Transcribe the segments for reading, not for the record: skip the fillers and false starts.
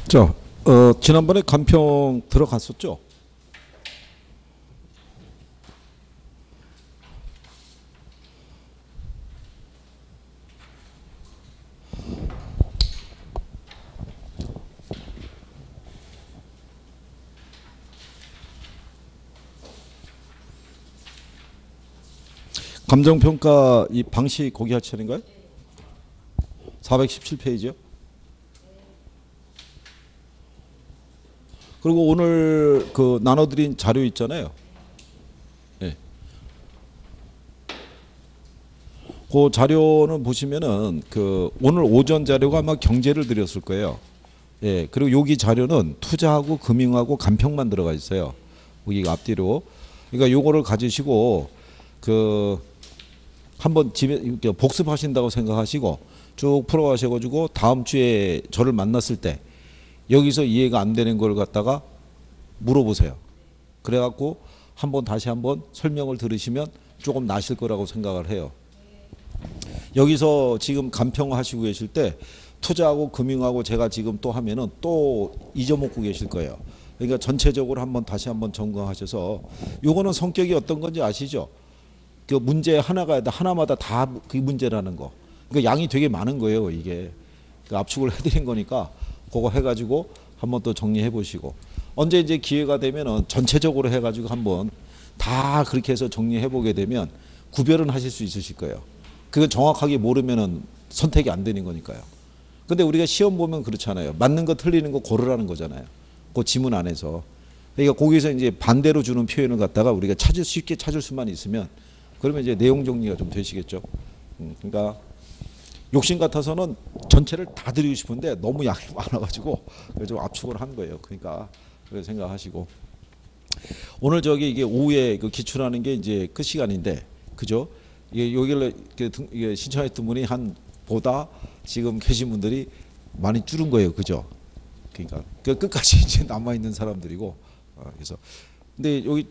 자, 지난번에 간평 들어갔었죠? 감정평가 이 방식 거기 할 차례인가요? 417페이지요. 그리고 오늘 그 나눠드린 자료 있잖아요. 예. 그 자료는 보시면은 그 오늘 오전 자료가 아마 경제를 드렸을 거예요. 예. 그리고 여기 자료는 투자하고 금융하고 간평만 들어가 있어요. 여기가 앞뒤로. 그러니까 요거를 가지시고 그 한번 집에 복습하신다고 생각하시고 쭉 풀어가셔가지고 다음 주에 저를 만났을 때 여기서 이해가 안 되는 걸 갖다가 물어보세요. 그래갖고 다시 한번 설명을 들으시면 조금 나실 거라고 생각을 해요. 여기서 지금 간평하시고 계실 때 투자하고 금융하고 제가 지금 또 하면은 또 잊어먹고 계실 거예요. 그러니까 전체적으로 다시 한번 점검하셔서 요거는 성격이 어떤 건지 아시죠? 그 문제 하나마다 다 그 문제라는 거. 그러니까 양이 되게 많은 거예요, 이게. 그러니까 압축을 해드린 거니까 그거 해가지고 한번 또 정리해 보시고 언제 이제 기회가 되면은 전체적으로 해가지고 한번 다 그렇게 해서 정리해 보게 되면 구별은 하실 수 있으실 거예요. 그건 정확하게 모르면은 선택이 안 되는 거니까요. 근데 우리가 시험 보면 그렇잖아요. 맞는 거 틀리는 거 고르라는 거잖아요. 그 지문 안에서. 그러니까 거기서 이제 반대로 주는 표현을 갖다가 우리가 쉽게 찾을 수만 있으면 그러면 이제 내용 정리가 좀 되시겠죠. 그러니까 욕심 같아서는 전체를 다 드리고 싶은데 너무 양이 많아가지고 좀 압축을 한 거예요. 그러니까 그렇게 생각하시고 오늘 이게 오후에 그 기출하는 게 이제 끝 시간인데 그죠? 이게 여기를 이게 신청했던 분이 보다 지금 계신 분들이 많이 줄은 거예요. 그죠? 그러니까 끝까지 이제 남아 있는 사람들이고 그래서 근데 여기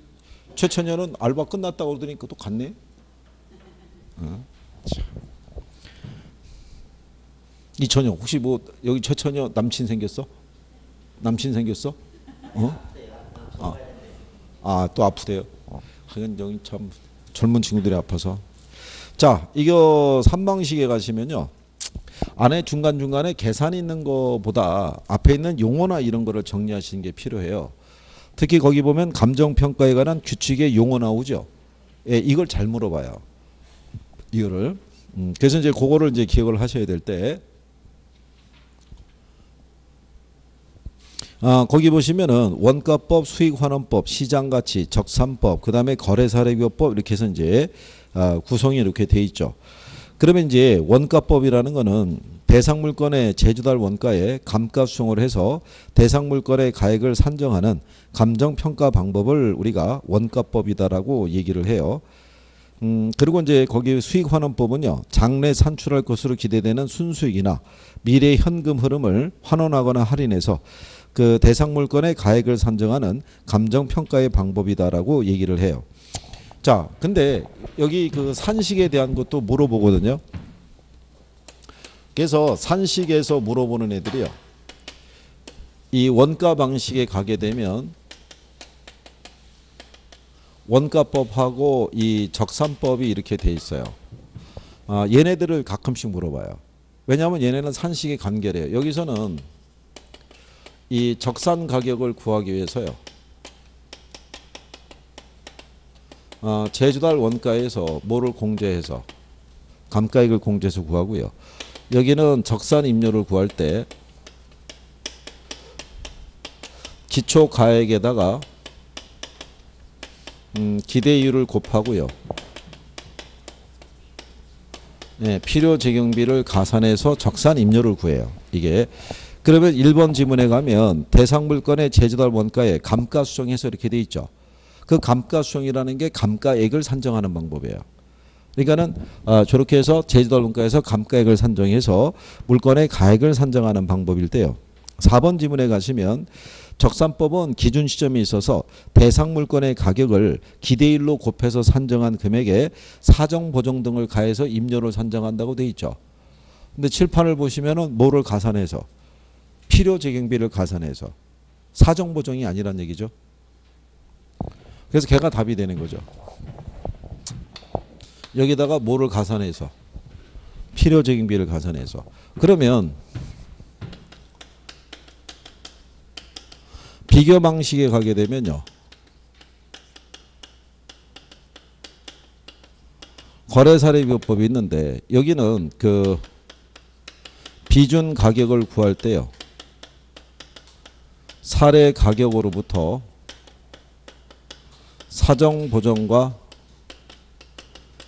최천현은 알바 끝났다고 그러더니 또 갔네. 이천현 혹시 뭐 여기 최천현 남친 생겼어? 남친 생겼어? 또 아프대요. 하여간 여기 참 젊은 친구들이 아파서. 자, 이거 3방식에 가시면요. 안에 중간중간에 계산이 있는 것보다 앞에 있는 용어나 이런 거를 정리하시는 게 필요해요. 특히 거기 보면 감정평가에 관한 규칙의 용어 나오죠. 예, 이걸 잘 물어봐요. 이거를. 그래서 이제 그거를 이제 기억을 하셔야 될 때. 거기 보시면은 원가법, 수익환원법, 시장가치, 적산법, 그 다음에 거래사례비법 이렇게 해서 이제 구성이 이렇게 돼 있죠. 그러면 이제 원가법이라는 거는 대상 물건의 제조달 원가에 감가 수정을 해서 대상 물건의 가액을 산정하는 감정평가 방법을 우리가 원가법이다라고 얘기를 해요. 그리고 이제 거기 수익환원법은요, 장래 산출할 것으로 기대되는 순수익이나 미래 현금 흐름을 환원하거나 할인해서 그 대상 물건의 가액을 산정하는 감정평가의 방법이다라고 얘기를 해요. 자, 근데 여기 그 산식에 대한 것도 물어보거든요. 그래서 산식에서 물어보는 애들이요. 이 원가 방식에 가게 되면 원가법하고 이 적산법이 이렇게 돼 있어요. 얘네들을 가끔씩 물어봐요. 왜냐하면 얘네는 산식이 간결해요. 여기서는 이 적산 가격을 구하기 위해서요. 제조달 원가에서 뭐를 공제해서 감가액을 공제해서 구하고요. 여기는 적산 임료를 구할 때 기초 가액에다가 기대이율을 곱하고요. 네, 필요 적용비를 가산해서 적산 임료를 구해요. 이게 그러면 1번 지문에 가면 대상 물건의 제조달 원가에 감가 수정해서 이렇게 돼 있죠. 그 감가 수정이라는 게 감가액을 산정하는 방법이에요. 그러니까는 저렇게 해서 제조달 원가에서 감가액을 산정해서 물건의 가액을 산정하는 방법일 때요. 4번 지문에 가시면 적산법은 기준 시점이 있어서 대상 물건의 가격을 기대일로 곱해서 산정한 금액에 사정 보정 등을 가해서 임료를 산정한다고 돼 있죠. 근데 칠판을 보시면은 뭐를 가산해서 필요적용비를 가산해서. 사정보정이 아니란 얘기죠. 그래서 걔가 답이 되는 거죠. 여기다가 뭐를 가산해서? 필요적용비를 가산해서. 그러면 비교 방식에 가게 되면요. 거래사례비교법이 있는데 여기는 그 비준 가격을 구할 때요. 사례 가격으로부터 사정 보정과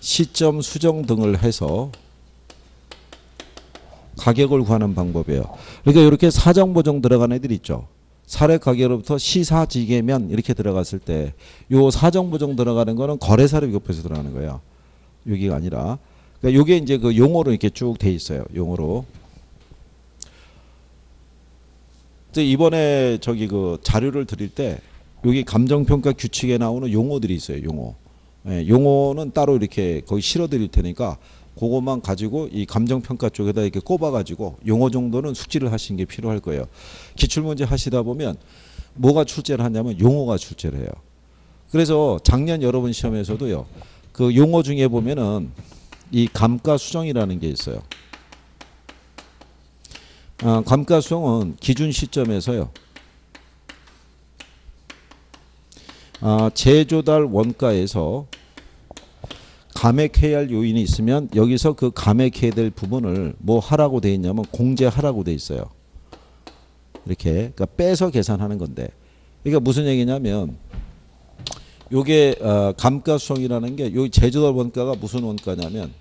시점 수정 등을 해서 가격을 구하는 방법이에요. 그러니까 이렇게 사정 보정 들어간 애들 있죠. 사례 가격으로부터 시사지계면 이렇게 들어갔을 때 요 사정 보정 들어가는 거는 거래사례비교법에서 들어가는 거예요. 여기가 아니라. 그러니까 요게 이제 그 용어로 이렇게 쭉 돼 있어요. 용어로. 이번에 저기 그 자료를 드릴 때 여기 감정평가 규칙에 나오는 용어들이 있어요. 용어. 예, 용어는 따로 이렇게 거기 실어 드릴 테니까 그것만 가지고 이 감정평가 쪽에다 이렇게 꼽아 가지고 용어 정도는 숙지를 하시는 게 필요할 거예요. 기출문제 하시다 보면 뭐가 출제를 하냐면 용어가 출제를 해요. 그래서 작년 여러분 시험에서도요. 그 용어 중에 보면은 이 감가수정이라는 게 있어요. 감가수정은 기준 시점에서요. 제조달 원가에서 감액해야 할 요인이 있으면 여기서 그 감액해야 될 부분을 뭐 하라고 돼 있냐면 공제하라고 돼 있어요. 이렇게 그러니까 빼서 계산하는 건데 그러니까 무슨 얘기냐면 요게 감가수정이라는 게 요 제조달 원가가 무슨 원가냐면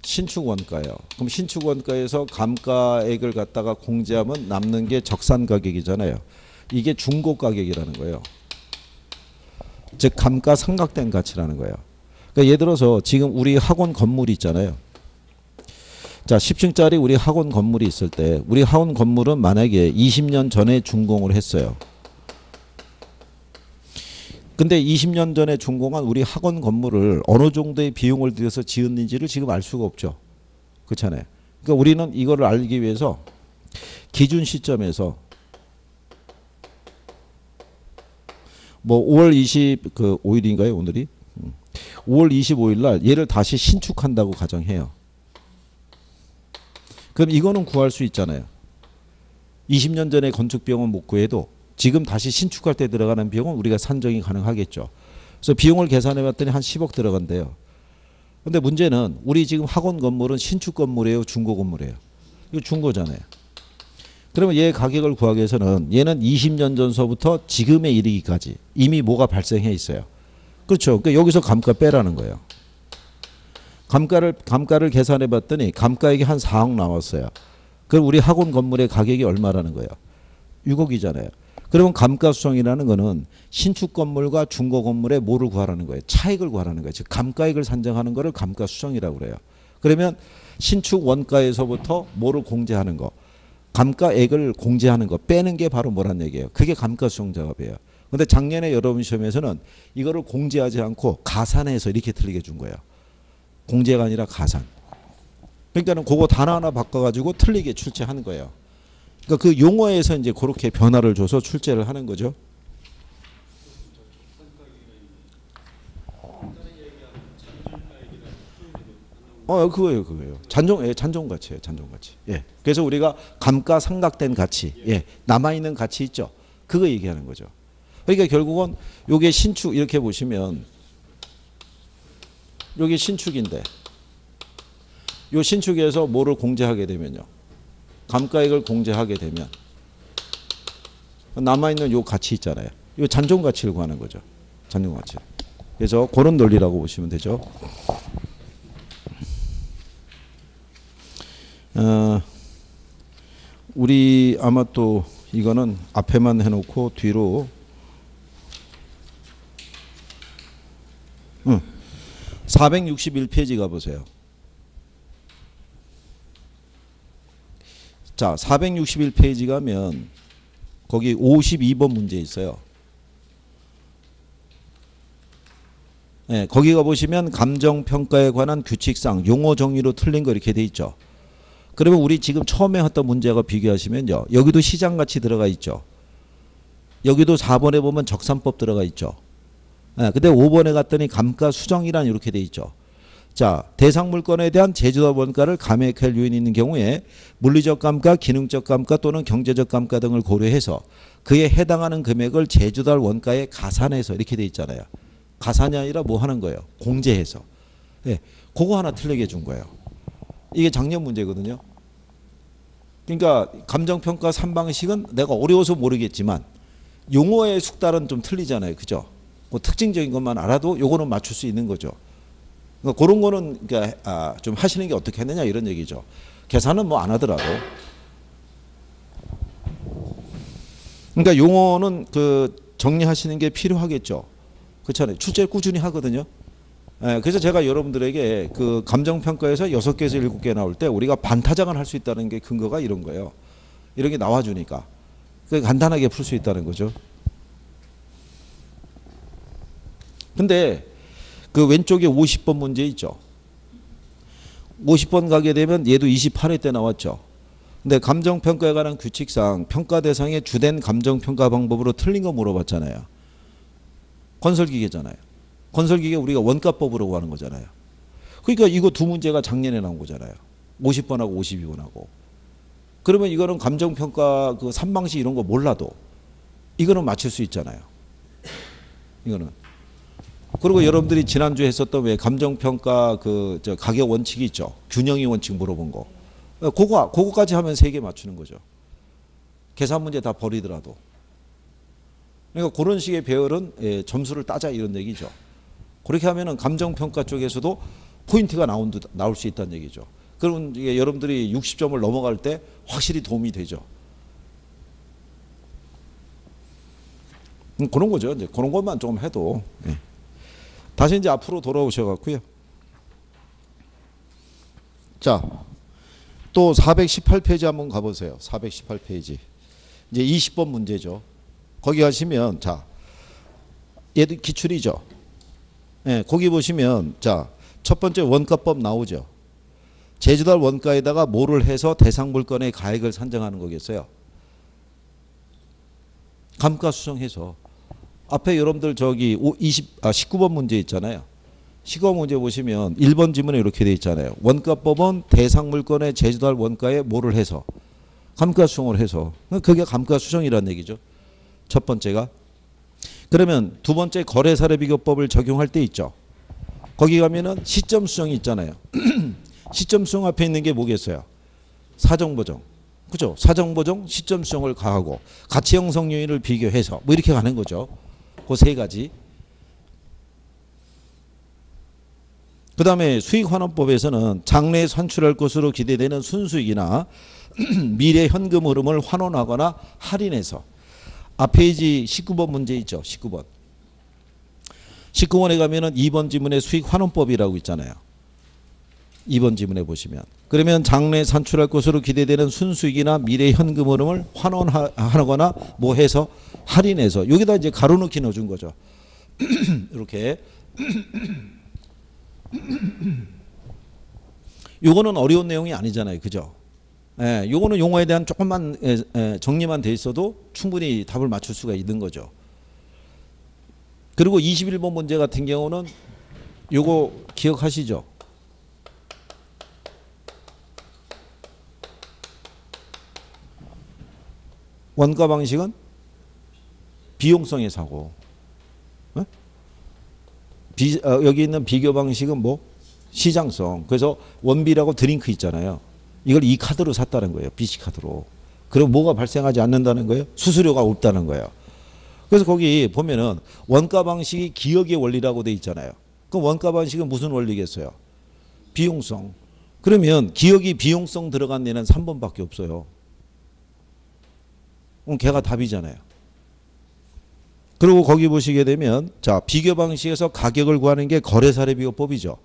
신축 원가예요. 그럼 신축 원가에서 감가액을 갖다가 공제하면 남는 게 적산 가격이잖아요. 이게 중고 가격이라는 거예요. 즉 감가상각된 가치라는 거예요. 그러니까 예를 들어서 지금 우리 학원 건물이 있잖아요. 자, 10층짜리 우리 학원 건물이 있을 때 우리 학원 건물은 만약에 20년 전에 준공을 했어요. 근데 20년 전에 준공한 우리 학원 건물을 어느 정도의 비용을 들여서 지었는지를 지금 알 수가 없죠. 그렇잖아요. 그러니까 우리는 이거를 알기 위해서 기준 시점에서 뭐 5월 25일인가요 오늘이? 5월 25일 날 얘를 다시 신축한다고 가정해요. 그럼 이거는 구할 수 있잖아요. 20년 전에 건축 비용은 못 구해도 지금 다시 신축할 때 들어가는 비용은 우리가 산정이 가능하겠죠. 그래서 비용을 계산해 봤더니 한 10억 들어간대요. 근데 문제는 우리 지금 학원 건물은 신축 건물이에요, 중고 건물이에요. 이거 중고잖아요. 그러면 얘 가격을 구하기 위해서는 얘는 20년 전서부터 지금에 이르기까지 이미 뭐가 발생해 있어요. 그렇죠. 그러니까 여기서 감가 빼라는 거예요. 감가를 계산해 봤더니 감가액이 한 4억 나왔어요. 그럼 우리 학원 건물의 가격이 얼마라는 거예요? 6억이잖아요. 그러면 감가수정이라는 거는 신축 건물과 중고 건물의 뭐를 구하라는 거예요? 차익을 구하라는 거예요. 즉 감가액을 산정하는 거를 감가수정이라고 그래요. 그러면 신축 원가에서부터 뭐를 공제하는 거? 감가액을 공제하는 거 빼는 게 바로 뭐란 얘기예요? 그게 감가수정 작업이에요. 근데 작년에 여러분 시험에서는 이거를 공제하지 않고 가산해서 이렇게 틀리게 준 거예요. 공제가 아니라 가산. 그러니까는 그거 단어 하나 바꿔가지고 틀리게 출제하는 거예요. 그러니까 그 용어에서 이제 그렇게 변화를 줘서 출제를 하는 거죠. 그거예요. 잔존 가치예요. 잔존 가치. 예. 그래서 우리가 감가상각된 가치, 예, 남아 있는 가치 있죠. 그거 얘기하는 거죠. 그러니까 결국은 요게 신축 이렇게 보시면 요게 신축인데 요 신축에서 뭐를 공제하게 되면요. 감가액을 공제하게 되면 남아있는 요 가치 있잖아요. 요 잔존 가치를 구하는 거죠. 잔존 가치. 그래서 그런 논리라고 보시면 되죠. 우리 아마 또 이거는 앞에만 해놓고 뒤로 461페이지 가보세요. 자, 461페이지 가면 거기 52번 문제 있어요. 네, 거기 가보시면 감정평가에 관한 규칙상 용어 정의로 틀린 거 이렇게 돼 있죠. 그러면 우리 지금 처음에 했던 문제하고 비교하시면요. 여기도 시장가치 들어가 있죠. 여기도 4번에 보면 적산법 들어가 있죠. 근데 5번에 갔더니 감가수정이란 이렇게 돼 있죠. 자, 대상 물건에 대한 제조사 원가를 감액할 요인이 있는 경우에 물리적 감가, 기능적 감가 또는 경제적 감가 등을 고려해서 그에 해당하는 금액을 제조달 원가에 가산해서 이렇게 돼 있잖아요. 가산이 아니라 뭐 하는 거예요? 공제해서. 네, 그거 하나 틀리게 준 거예요. 이게 작년 문제거든요. 그러니까 감정평가 3방식은 내가 어려워서 모르겠지만 용어의 숙달은 좀 틀리잖아요. 그죠? 뭐 특징적인 것만 알아도 요거는 맞출 수 있는 거죠. 그러니까 그런 거는 그러니까 좀 하시는 게 어떻게 했느냐 이런 얘기죠. 계산은 뭐 안 하더라도. 그러니까 용어는 그 정리하시는 게 필요하겠죠. 그렇잖아요. 출제 꾸준히 하거든요. 그래서 제가 여러분들에게 그 감정평가에서 6개에서 7개 나올 때 우리가 반타작을 할 수 있다는 게 근거가 이런 거예요. 이런 게 나와주니까. 간단하게 풀 수 있다는 거죠. 근데 그 왼쪽에 50번 문제 있죠. 50번 가게 되면 얘도 28회 때 나왔죠. 근데 감정평가에 관한 규칙상 평가 대상의 주된 감정평가 방법으로 틀린 거 물어봤잖아요. 건설기계잖아요. 건설기계 우리가 원가법으로 하는 거잖아요. 그러니까 이거 두 문제가 작년에 나온 거잖아요. 50번하고 52번하고. 그러면 이거는 감정평가 그 3방식 이런 거 몰라도 이거는 맞출 수 있잖아요. 이거는. 그리고 여러분들이 지난주에 했었던 왜 감정평가 그 저 가격 원칙이 있죠. 균형의 원칙 물어본 거. 그거까지 하면 3개 맞추는 거죠. 계산 문제 다 버리더라도. 그러니까 그런 식의 배열은 점수를 따자 이런 얘기죠. 그렇게 하면은 감정평가 쪽에서도 포인트가 나올 수 있다는 얘기죠. 그러면 이게 여러분들이 60점을 넘어갈 때 확실히 도움이 되죠. 그런 거죠. 이제 그런 것만 좀 해도. 다시 이제 앞으로 돌아오셔갖고요. 자, 또 418페이지 한번 가보세요. 418페이지. 이제 20번 문제죠. 거기 가시면, 자, 얘도 기출이죠. 거기 보시면, 자, 첫 번째 원가법 나오죠. 제조달 원가에다가 뭐를 해서 대상 물건의 가액을 산정하는 거겠어요. 감가수정해서. 앞에 여러분들 저기 19번 문제 있잖아요. 19번 문제 보시면 1번 지문에 이렇게 돼 있잖아요. 원가법은 대상 물건의 제조달 원가에 뭐를 해서 감가수정을 해서. 그게 감가수정이라는 얘기죠. 첫 번째가. 그러면 두 번째 거래사례비교법을 적용할 때 있죠. 거기 가면은 시점 수정이 있잖아요. 시점 수정 앞에 있는 게 뭐겠어요? 사정보정. 그죠? 사정보정, 시점 수정을 가하고 가치 형성 요인을 비교해서 뭐 이렇게 가는 거죠. 그 세 가지. 그 다음에 수익환원법에서는 장래에 산출할 것으로 기대되는 순수익이나 미래 현금 흐름을 환원하거나 할인해서. 앞 페이지 19번 문제 있죠. 19번. 19번에 가면은 2번 지문에 수익환원법이라고 있잖아요. 2번 지문에 보시면. 그러면 장래에 산출할 것으로 기대되는 순수익이나 미래 현금 흐름을 환원하거나 뭐 해서 할인해서. 여기다 이제 가로넣기 넣어준 거죠. 이렇게. 요거는 어려운 내용이 아니잖아요. 그죠? 요거는 용어에 대한 조금만 정리만 돼 있어도 충분히 답을 맞출 수가 있는 거죠. 그리고 21번 문제 같은 경우는 요거 기억하시죠? 원가 방식은 비용성의 사고. 여기 있는 비교 방식은 뭐? 시장성. 그래서 원비라고 드링크 있잖아요. 이걸 이 카드로 샀다는 거예요. BC카드로. 그럼 뭐가 발생하지 않는다는 거예요? 수수료가 없다는 거예요. 그래서 거기 보면은 원가 방식이 기억의 원리라고 돼 있잖아요. 그럼 원가 방식은 무슨 원리겠어요? 비용성. 그러면 기억이 비용성 들어간 데는 3번밖에 없어요. 그럼 걔가 답이잖아요. 그리고 거기 보시게 되면 자, 비교 방식에서 가격을 구하는 게 거래사례비교법이죠.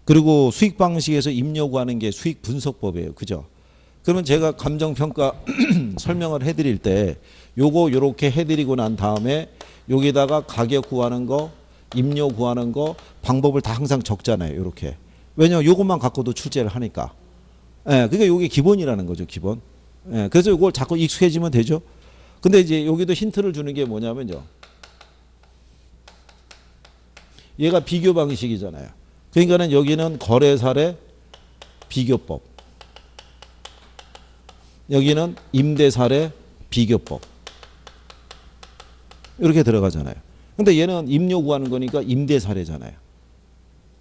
그리고 수익 방식에서 임료 구하는 게 수익 분석법이에요. 그죠? 그러면 제가 감정평가 설명을 해드릴 때 요거 요렇게 해드리고 난 다음에 여기다가 가격 구하는 거, 임료 구하는 거 방법을 다 항상 적잖아요. 요렇게. 왜냐면 요것만 갖고도 출제를 하니까. 예, 그러니까 이게 기본이라는 거죠, 기본. 예, 그래서 이걸 자꾸 익숙해지면 되죠. 근데 이제 여기도 힌트를 주는 게 뭐냐면요. 얘가 비교 방식이잖아요. 그러니까는 여기는 거래 사례 비교법. 여기는 임대 사례 비교법. 이렇게 들어가잖아요. 근데 얘는 임료 구하는 거니까 임대 사례잖아요.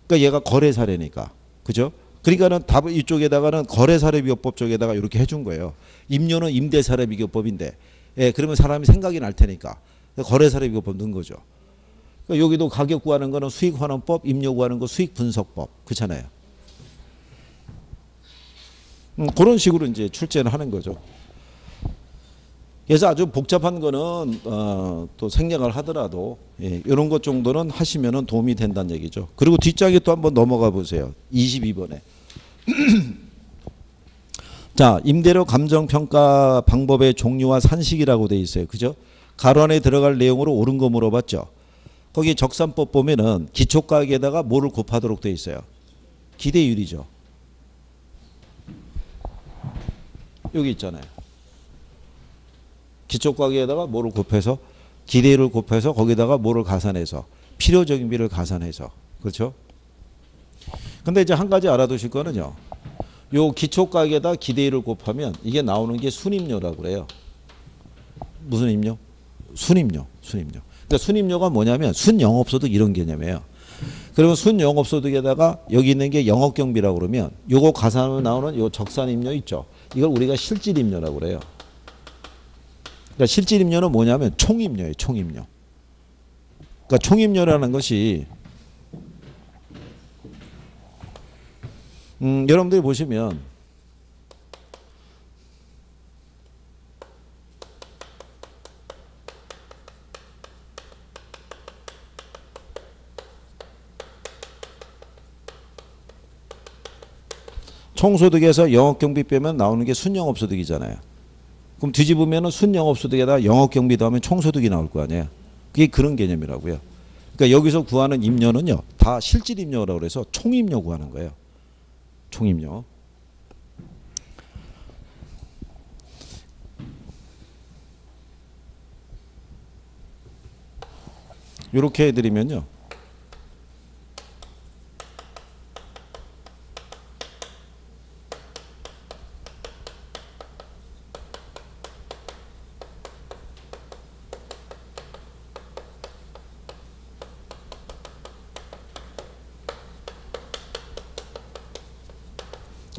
그러니까 얘가 거래 사례니까. 그죠? 그러니까는 답 이쪽에다가는 거래 사례 비교법 쪽에다가 이렇게 해준 거예요. 임료는 임대 사례 비교법인데, 예, 그러면 사람이 생각이 날 테니까 거래 사례 비교법 넣은 거죠. 그러니까 여기도 가격 구하는 거는 수익 환원법, 임료 구하는 거 수익 분석법, 그렇잖아요. 그런 식으로 이제 출제를 하는 거죠. 그래서 아주 복잡한 거는 또 생략을 하더라도 예, 이런 것 정도는 하시면은 도움이 된다는 얘기죠. 그리고 뒷장에 또 한번 넘어가 보세요. 22번에. 자, 임대료 감정평가 방법의 종류와 산식이라고 돼 있어요. 그죠? 가로 안에 들어갈 내용으로 옳은 거 물어봤죠. 거기 적산법 보면은 기초가격에다가 뭐를 곱하도록 돼 있어요. 기대율이죠. 여기 있잖아요. 기초가격에다가 뭐를 곱해서 기대율을 곱해서 거기다가 뭐를 가산해서 필요적인비를 가산해서. 그렇죠? 근데 이제 한 가지 알아두실 거는요. 요 기초가격에다 기대율을 곱하면 이게 나오는 게 순임료라고 그래요. 무슨 임료? 순임료. 순임료. 그러니까 순임료가 뭐냐면 순영업소득 이런 개념이에요. 그러면 순영업소득에다가 여기 있는 게 영업경비라고 그러면 요거 가산하면 나오는 요 적산임료 있죠. 이걸 우리가 실질임료라고 그래요. 그러니까 실질임료는 뭐냐면 총임료예요. 총임료. 그러니까 총임료라는 것이 여러분들이 보시면 총소득에서 영업경비 빼면 나오는 게 순영업소득이잖아요. 그럼 뒤집으면 순영업소득에다 영업경비도 하면 총소득이 나올 거 아니에요. 그게 그런 개념이라고요. 그러니까 여기서 구하는 임료는요. 다 실질임료라고 해서 총임료 구하는 거예요. 총임료. 이렇게 해드리면요.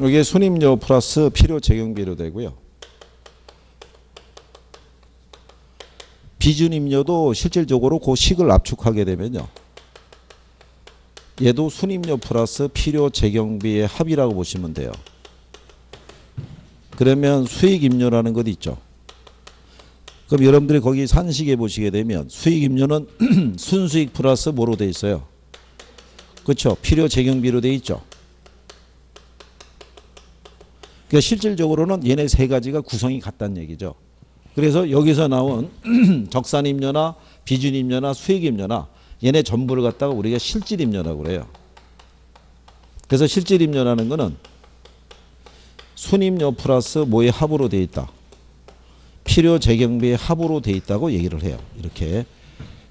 이게 순임료 플러스 필요 적용비로 되고요. 비준임료도 실질적으로 그 식을 압축하게 되면요. 얘도 순임료 플러스 필요 적용비의 합이라고 보시면 돼요. 그러면 수익임료라는 것 있죠. 그럼 여러분들이 거기 산식에 보시게 되면 수익임료는 순수익 플러스 뭐로 돼 있어요? 그렇죠. 필요 적용비로 돼 있죠. 그러니까 실질적으로는 얘네 세 가지가 구성이 같다는 얘기죠. 그래서 여기서 나온 적산임료나 비준임료나 수익임료나 얘네 전부를 갖다가 우리가 실질임료라고 그래요. 그래서 실질임료라는 거는 순임료 플러스 뭐의 합으로 돼 있다. 필요 적용비의 합으로 돼 있다고 얘기를 해요. 이렇게.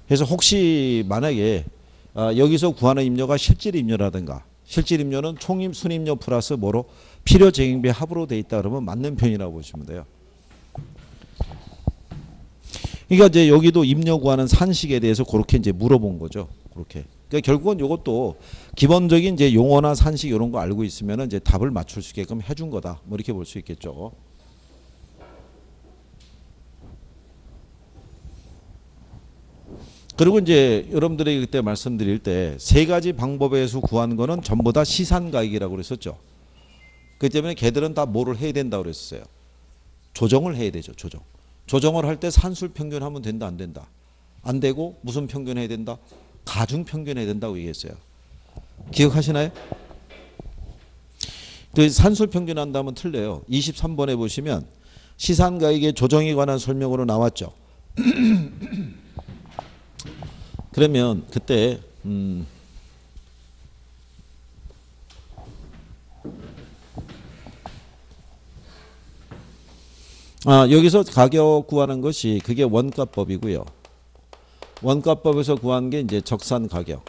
그래서 혹시 만약에 여기서 구하는 임료가 실질임료라든가 실질임료는 총임 순임료 플러스 뭐로 필요 적용비 합으로 돼 있다 그러면 맞는 편이라고 보시면 돼요. 그러니까 이제 여기도 임료 구하는 산식에 대해서 그렇게 이제 물어본 거죠. 그렇게. 그러니까 결국은 이것도 기본적인 이제 용어나 산식 이런 거 알고 있으면 이제 답을 맞출 수 있게끔 해준 거다. 뭐 이렇게 볼 수 있겠죠. 그리고 이제 여러분들에게 그때 말씀드릴 때 세 가지 방법에서 구한 거는 전부 다 시산가액이라고 그랬었죠. 그렇기 때문에 걔들은 다 뭐를 해야 된다고 그랬어요. 조정을 해야 되죠. 조정. 조정을 할 때 산술 평균하면 된다 안 된다. 안 되고 무슨 평균 해야 된다. 가중 평균 해야 된다고 얘기했어요. 기억하시나요? 그 산술 평균 한다면 틀려요. 23번에 보시면 시산가액의 조정에 관한 설명으로 나왔죠. 그러면 그때 여기서 가격 구하는 것이 그게 원가법이고요. 원가법에서 구한 게 이제 적산 가격.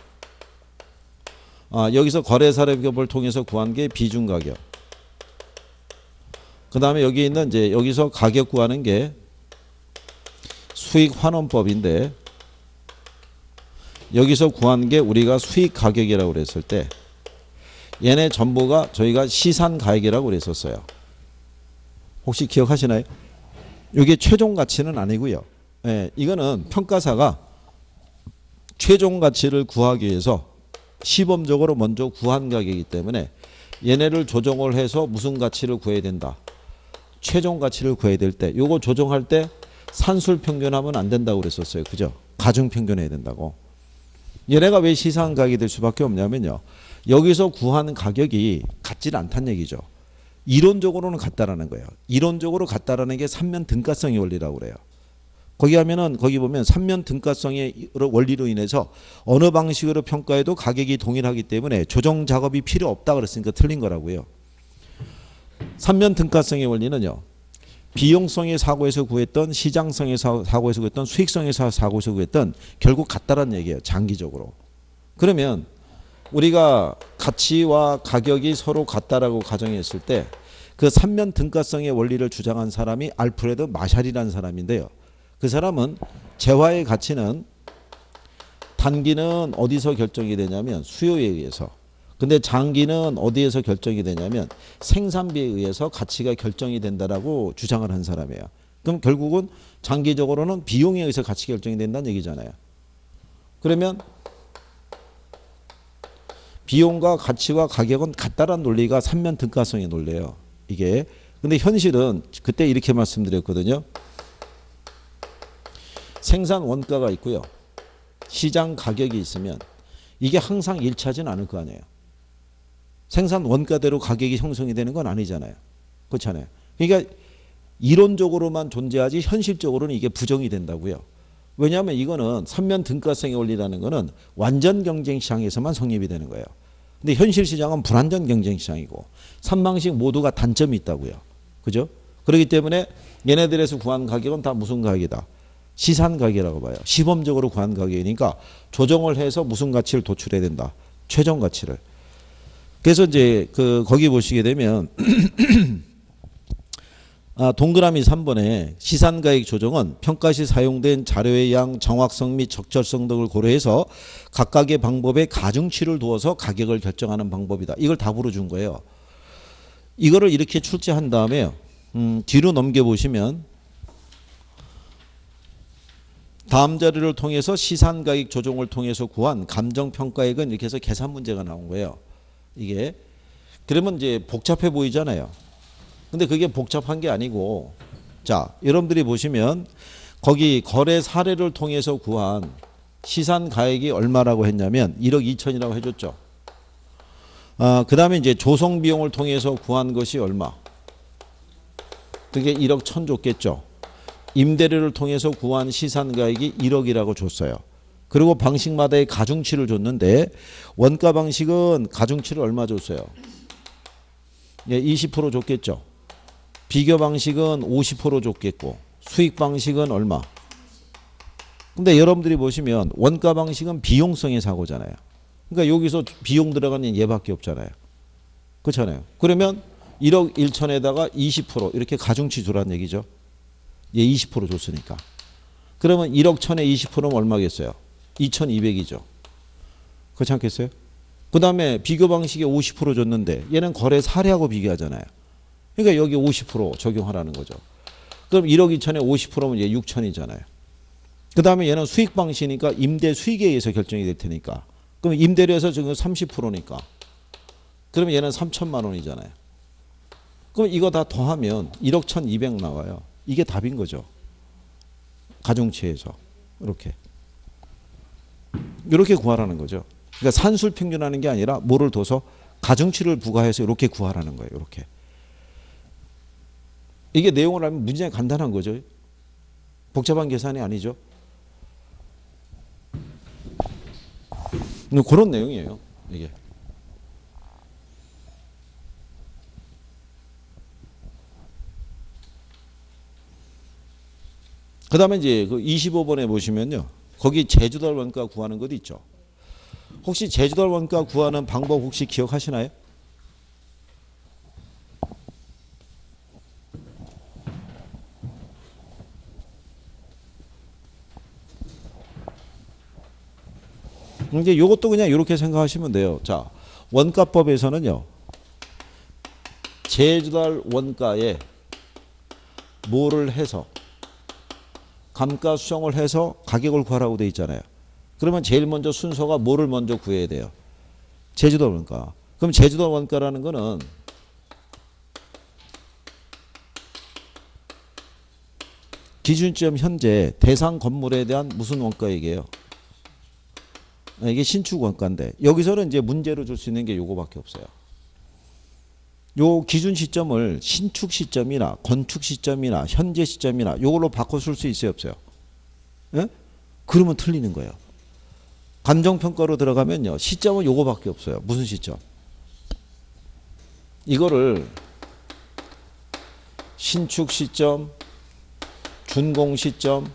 여기서 거래사례법을 통해서 구한 게 비중 가격. 그 다음에 여기 있는 이제 여기서 가격 구하는 게 수익 환원법인데 여기서 구한 게 우리가 수익 가격이라고 그랬을 때 얘네 전부가 저희가 시산 가액이라고 그랬었어요. 혹시 기억하시나요? 이게 최종 가치는 아니고요. 예, 이거는 평가사가 최종 가치를 구하기 위해서 시범적으로 먼저 구한 가격이기 때문에 얘네를 조정을 해서 무슨 가치를 구해야 된다. 최종 가치를 구해야 될 때 요거 조정할 때 산술 평균하면 안 된다고 그랬었어요. 그죠? 가중 평균해야 된다고. 얘네가 왜 시산 가격이 될 수밖에 없냐면요. 여기서 구한 가격이 같질 않다는 얘기죠. 이론적으로는 같다라는 거예요. 이론적으로 같다라는 게 삼면 등가성의 원리라고 그래요. 거기 하면은 거기 보면 삼면 등가성의 원리로 인해서 어느 방식으로 평가해도 가격이 동일하기 때문에 조정 작업이 필요 없다 그랬으니까 틀린 거라고요. 삼면 등가성의 원리는요. 비용성의 사고에서 구했던 시장성의 사고에서 구했던 수익성의 사고에서 구했던 결국 같다라는 얘기예요. 장기적으로. 그러면 우리가 가치와 가격이 서로 같다라고 가정했을 때 그 삼면 등가성의 원리를 주장한 사람이 알프레드 마샬이라는 사람인데요. 그 사람은 재화의 가치는 단기는 어디서 결정이 되냐면 수요에 의해서. 근데 장기는 어디에서 결정이 되냐면 생산비에 의해서 가치가 결정이 된다라고 주장을 한 사람이에요. 그럼 결국은 장기적으로는 비용에 의해서 가치가 결정이 된다는 얘기잖아요. 그러면 비용과 가치와 가격은 같다라는 논리가 삼면 등가성의 논리예요. 이게. 근데 현실은 그때 이렇게 말씀드렸거든요. 생산 원가가 있고요. 시장 가격이 있으면 이게 항상 일치하지는 않을 거 아니에요. 생산 원가대로 가격이 형성이 되는 건 아니잖아요. 그렇잖아요. 그러니까 이론적으로만 존재하지 현실적으로는 이게 부정이 된다고요. 왜냐하면 이거는 삼면 등가성의 원리라는 거는 완전 경쟁 시장에서만 성립이 되는 거예요. 근데 현실 시장은 불완전 경쟁 시장이고 3방식 모두가 단점이 있다고요. 그죠? 그렇기 때문에 얘네들에서 구한 가격은 다 무슨 가격이다. 시산 가격이라고 봐요. 시범적으로 구한 가격이니까 조정을 해서 무슨 가치를 도출해야 된다. 최종 가치를. 그래서 이제 거기 보시게 되면 동그라미 3번에 시산가액 조정은 평가 시 사용된 자료의 양, 정확성 및 적절성 등을 고려해서 각각의 방법에 가중치를 두어서 가격을 결정하는 방법이다. 이걸 답으로 준 거예요. 이거를 이렇게 출제한 다음에 뒤로 넘겨보시면 다음 자료를 통해서 시산가액 조정을 통해서 구한 감정평가액은 이렇게 해서 계산 문제가 나온 거예요. 이게 그러면 이제 복잡해 보이잖아요. 근데 그게 복잡한 게 아니고 자 여러분들이 보시면 거기 거래 사례를 통해서 구한 시산 가액이 얼마라고 했냐면 1억 2천이라고 해줬죠. 그 다음에 이제 조성 비용을 통해서 구한 것이 얼마? 그게 1억 1천 줬겠죠. 임대료를 통해서 구한 시산 가액이 1억이라고 줬어요. 그리고 방식마다의 가중치를 줬는데 원가 방식은 가중치를 얼마 줬어요? 예, 20% 줬겠죠. 비교 방식은 50% 줬겠고 수익 방식은 얼마? 근데 여러분들이 보시면 원가 방식은 비용성의 사고잖아요. 그러니까 여기서 비용 들어가는 얘밖에 없잖아요. 그렇잖아요. 그러면 1억 1천에다가 20% 이렇게 가중치 주라는 얘기죠. 얘 20% 줬으니까. 그러면 1억 1천에 20%면 얼마겠어요? 2,200이죠. 그렇지 않겠어요? 그 다음에 비교 방식에 50% 줬는데 얘는 거래 사례하고 비교하잖아요. 그러니까 여기 50% 적용하라는 거죠. 그럼 1억 2천에 50%면 얘 6천이잖아요. 그 다음에 얘는 수익 방식이니까 임대 수익에 의해서 결정이 될 테니까. 그럼 임대료에서 지금 30%니까. 그러면 얘는 3천만 원이잖아요. 그럼 이거 다 더하면 1억 1,200 나와요. 이게 답인 거죠. 가중치에서. 이렇게 구하라는 거죠. 그러니까 산술 평균하는 게 아니라 뭐를 둬서 가중치를 부과해서 이렇게 구하라는 거예요. 이렇게. 이게 내용을 알면 문제가 간단한 거죠. 복잡한 계산이 아니죠. 그런 내용이에요. 이게. 그다음에 이제 그 25번에 보시면요. 거기 제주도 원가 구하는 것도 있죠. 혹시 제주도 원가 구하는 방법 혹시 기억하시나요? 이제 이것도 그냥 이렇게 생각하시면 돼요. 자, 원가법에서는요. 제주도 원가에 뭐를 해서 감가 수정을 해서 가격을 구하라고 돼 있잖아요. 그러면 제일 먼저 순서가 뭐를 먼저 구해야 돼요? 제주도 원가. 그럼 제주도 원가라는 거는 기준점 현재 대상 건물에 대한 무슨 원가 얘기예요? 이게 신축 원가인데 여기서는 이제 문제로 줄 수 있는 게 요거밖에 없어요. 요 기준 시점을 신축 시점이나 건축 시점이나 현재 시점이나 요걸로 바꿔 쓸 수 있어요, 없어요? 예? 그러면 틀리는 거예요. 감정평가로 들어가면요. 시점은 요거밖에 없어요. 무슨 시점? 이거를 신축 시점, 준공 시점,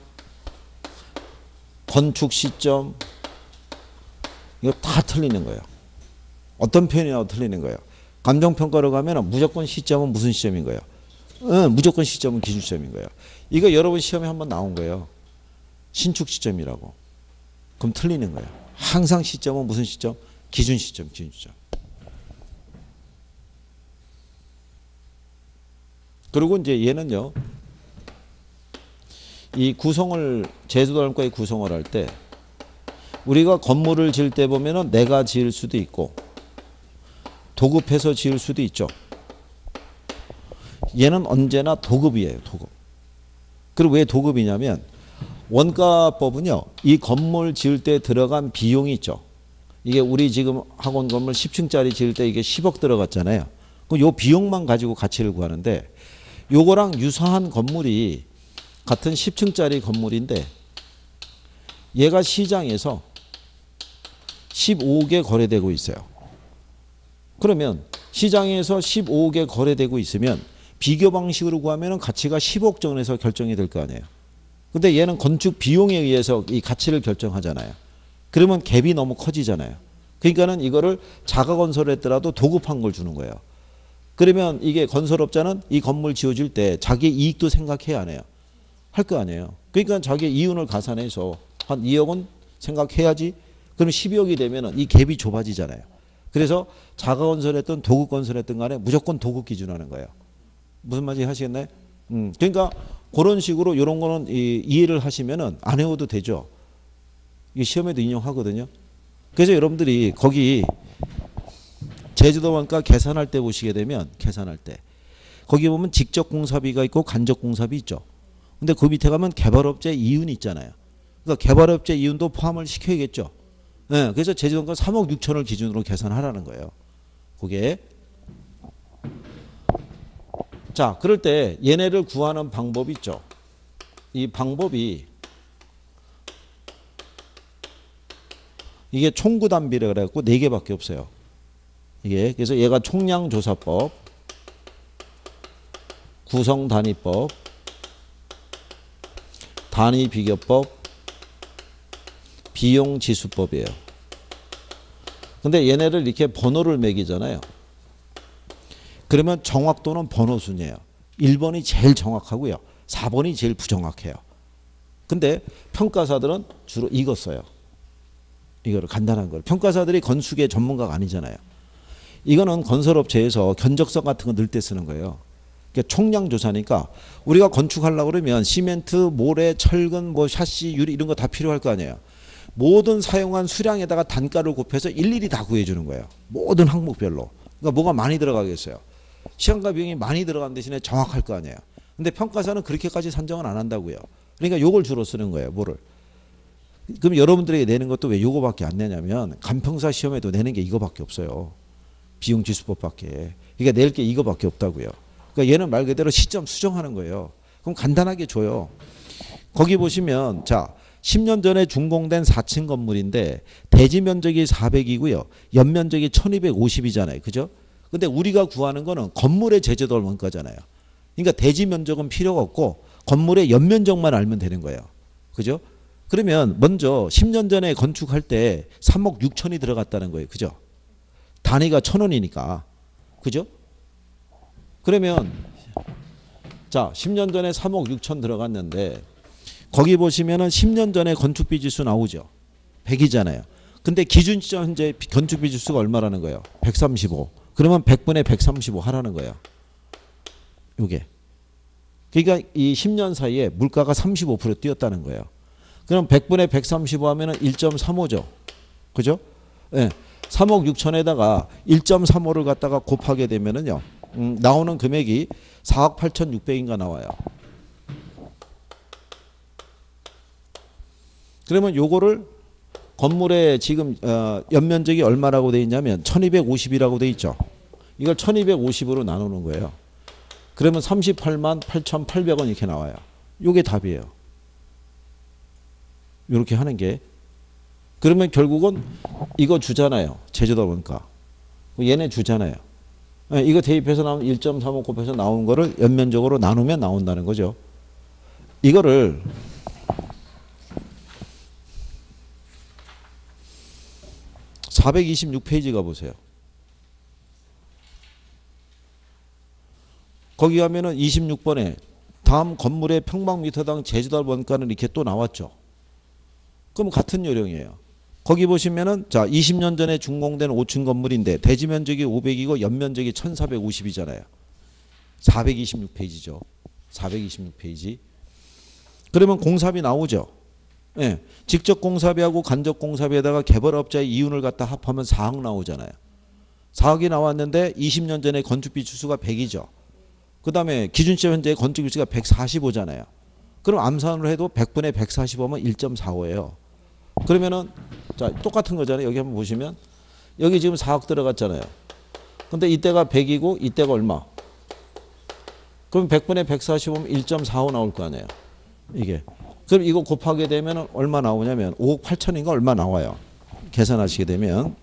건축 시점 이거 다 틀리는 거예요. 어떤 표현이라도 틀리는 거예요. 감정평가로 가면 무조건 시점은 무슨 시점인 거예요? 무조건 시점은 기준 시점인 거예요. 이거 여러분 시험에 한번 나온 거예요. 신축 시점이라고. 그럼 틀리는 거예요. 항상 시점은 무슨 시점? 기준 시점, 기준 시점. 그리고 이제 얘는요. 이 구성을 제주도 원가의 구성을 할 때 우리가 건물을 지을 때 보면은 내가 지을 수도 있고 도급해서 지을 수도 있죠. 얘는 언제나 도급이에요. 도급. 그리고 왜 도급이냐면 원가법은요. 이 건물 지을 때 들어간 비용이 있죠. 이게 우리 지금 학원 건물 10층짜리 지을 때 이게 10억 들어갔잖아요. 그럼 요 비용만 가지고 가치를 구하는데 요거랑 유사한 건물이 같은 10층짜리 건물인데 얘가 시장에서 15억에 거래되고 있어요. 그러면 시장에서 15억에 거래되고 있으면 비교 방식으로 구하면 가치가 10억 전에서 결정이 될 거 아니에요. 근데 얘는 건축 비용에 의해서 이 가치를 결정하잖아요. 그러면 갭이 너무 커지잖아요. 그러니까는 이거를 자가 건설했더라도 도급한 걸 주는 거예요. 그러면 이게 건설업자는 이 건물 지어줄 때 자기 이익도 생각해야 하네요. 할 거 아니에요. 그러니까 자기 이윤을 가산해서 한 2억은 생각해야지. 그럼 12억이 되면은 이 갭이 좁아지잖아요. 그래서 자가 건설했든 도급 건설했든 간에 무조건 도급 기준하는 거예요. 무슨 말인지 하시겠나요? 그러니까 그런 식으로 이런 거는 이해를 하시면은 안 해도 되죠. 이게 시험에도 인용하거든요. 그래서 여러분들이 거기 제주도 원가 계산할 때 보시게 되면 계산할 때 거기 보면 직접 공사비가 있고 간접 공사비 있죠. 근데 그 밑에 가면 개발업체 이윤이 있잖아요. 그러니까 개발업체 이윤도 포함을 시켜야겠죠. 네, 그래서 제주도 원가 3억 6천을 기준으로 계산하라는 거예요. 그게 자, 그럴 때 얘네를 구하는 방법이 있죠. 이 방법이 이게 총구단비라 그래갖고 4개밖에 없어요. 이게 그래서 얘가 총량조사법, 구성단위법, 단위비교법, 비용지수법이에요. 근데 얘네를 이렇게 번호를 매기잖아요. 그러면 정확도는 번호 순이에요. 1번이 제일 정확하고요. 4번이 제일 부정확해요. 근데 평가사들은 주로 이거 써요. 이거를 간단한 걸. 평가사들이 건축의 전문가가 아니잖아요. 이거는 건설업체에서 견적서 같은 거 넣을 때 쓰는 거예요. 그러니까 총량조사니까 우리가 건축하려고 그러면 시멘트, 모래, 철근, 뭐 샤시, 유리 이런 거 다 필요할 거 아니에요. 모든 사용한 수량에다가 단가를 곱해서 일일이 다 구해주는 거예요. 모든 항목별로. 그러니까 뭐가 많이 들어가겠어요. 시간과 비용이 많이 들어간 대신에 정확할 거 아니에요. 근데 평가사는 그렇게까지 산정은 안 한다고요. 그러니까 요걸 주로 쓰는 거예요. 뭐를. 그럼 여러분들에게 내는 것도 왜 요거밖에 안 내냐면 간평사 시험에도 내는 게 이거밖에 없어요. 비용지수법밖에. 그러니까 낼 게 이거밖에 없다고요. 그러니까 얘는 말 그대로 시점 수정하는 거예요. 그럼 간단하게 줘요. 거기 보시면 자 10년 전에 준공된 4층 건물인데 대지 면적이 400이고요. 연면적이 1250이잖아요. 그죠? 근데 우리가 구하는 거는 건물의 제조도 원가잖아요. 그러니까 대지 면적은 필요가 없고 건물의 연면적만 알면 되는 거예요. 그죠? 그러면 먼저 10년 전에 건축할 때 3억 6천이 들어갔다는 거예요. 그죠? 단위가 1,000원이니까. 그죠? 그러면 자, 10년 전에 3억 6천 들어갔는데 거기 보시면은 10년 전에 건축비 지수 나오죠. 100이잖아요. 근데 기준 시점 현재 건축비 지수가 얼마라는 거예요? 135. 그러면 100분의 135 하라는 거예요. 요게. 그러니까 이 10년 사이에 물가가 35% 뛰었다는 거예요. 그럼 100분의 135 하면은 1.35죠. 그죠? 예. 3억 6천에다가 1.35를 갖다가 곱하게 되면은요. 나오는 금액이 4억 8,600인가 나와요. 그러면 요거를 건물에 지금 연면적이 얼마라고 돼 있냐면 1250이라고 돼 있죠. 이걸 1250으로 나누는 거예요. 그러면 38만 8,800원 이렇게 나와요. 요게 답이에요. 이렇게 하는 게. 그러면 결국은 이거 주잖아요. 제조다 보니까. 얘네 주잖아요. 이거 대입해서 나오면 1.35 곱해서 나온 거를 연면적으로 나누면 나온다는 거죠. 이거를 (426페이지) 가보세요. 거기 가면은 26번에 다음 건물의 평방미터당 제조달 원가는 이렇게 또 나왔죠. 그럼 같은 요령이에요. 거기 보시면은 자 20년 전에 준공된 5층 건물인데 대지 면적이 500이고 연면적이 1450이잖아요. 426페이지죠. 426페이지. 그러면 공사비 나오죠. 예. 직접 공사비하고 간접 공사비에다가 개발업자의 이윤을 갖다 합하면 4억 나오잖아요. 4억이 나왔는데 20년 전에 건축비 주수가 100이죠. 그 다음에 기준시점 현재 건축비 주수가 145잖아요. 그럼 암산을 해도 100분의 145면 1.45예요. 그러면은 자 똑같은 거잖아요. 여기 한번 보시면 여기 지금 4억 들어갔잖아요. 근데 이때가 100이고 이때가 얼마? 그럼 100분의 145면 1.45 나올 거 아니에요. 이게. 그럼 이거 곱하게 되면 얼마 나오냐면 5억 8천인가 얼마 나와요. 계산하시게 되면.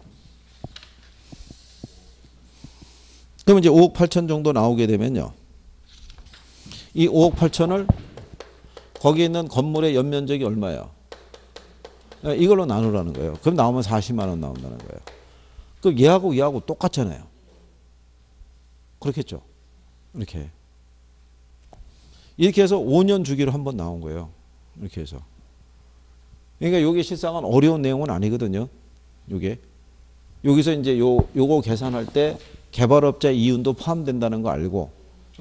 그럼 이제 5억 8천 정도 나오게 되면요. 이 5억 8천을 거기 있는 건물의 연면적이 얼마예요? 이걸로 나누라는 거예요. 그럼 나오면 40만 원 나온다는 거예요. 그럼 얘하고 똑같잖아요. 그렇겠죠? 이렇게. 이렇게 해서 5년 주기로 한번 나온 거예요. 이렇게 해서. 그러니까 이게 실상은 어려운 내용은 아니거든요. 요게. 여기서 이제 요거 계산할 때 개발업자 이윤도 포함된다는 거 알고,